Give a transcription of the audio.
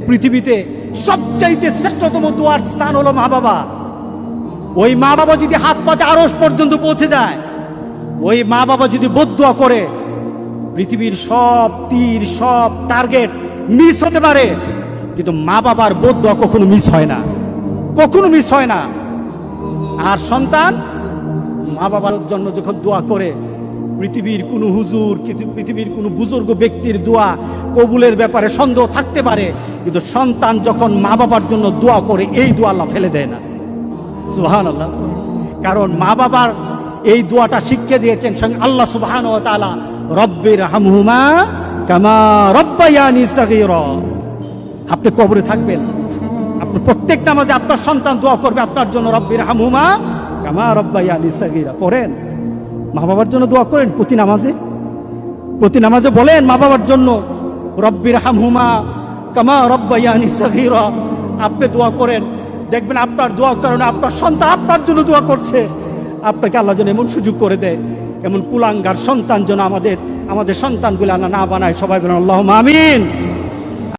পৃথিবীতে সবচাইতে শ্রেষ্ঠতম দোয়ার স্থান হলো মা বাবা। ওই মা বাবা যদি হাত পাতে আরশ পর্যন্ত পৌঁছে যায়, ওই মা বাবা যদি বদদুয়া করে, পৃথিবীর সব তীর সব টার্গেট মিস হতে পারে, কিন্তু মা বাবার বদদুয়া কখনো মিস হয় না, কখনো মিস হয় না। আর সন্তান মা বাবার জন্য যখন দোয়া করে, পৃথিবীর কোন হুজুর, পৃথিবীর কোন বুজুর্গ ব্যক্তির দোয়া কবুলের ব্যাপারে সন্দেহ থাকতে পারে, কিন্তু সন্তান যখন মা বাবার জন্য দোয়া করে, এই দোয়া আল্লাহ ফেলে দেয় না। সুবহানাল্লাহ। কারণ মা বাবার এই দোয়াটা শিখিয়ে দিয়েছেন স্বয়ং আল্লাহ সুবহানাহু ওয়া তাআলা, রব্বির হামহুমা কামা রব্বায়ানি সাগীরা। আপনি কবরে থাকবেন, আপনি প্রত্যেক নামাজে আপনার সন্তান দোয়া করবে আপনার জন্য, রব্বির হামহুমা কামা রব্বায়ানি সাগীরা। পড়েন, মা বাবার জন্য দোয়া করেন প্রতি নামাজে বলেন মা বাবার জন্য, রব্বির হামহুমা কামা রব্বায়ানি সাগীরা। আপনি দোয়া করেন, দেখবেন আপনার দোয়ার কারণে আপনার সন্তান আপনার জন্য দোয়া করছে। আপনাকে আল্লাহ যেন এমন সুযোগ করে দেয়, এমন কুলাঙ্গার সন্তান যেন আমাদের সন্তানগুলো আল্লাহ না বানায়। সবাই বলেন আল্লাহুম্মা আমিন।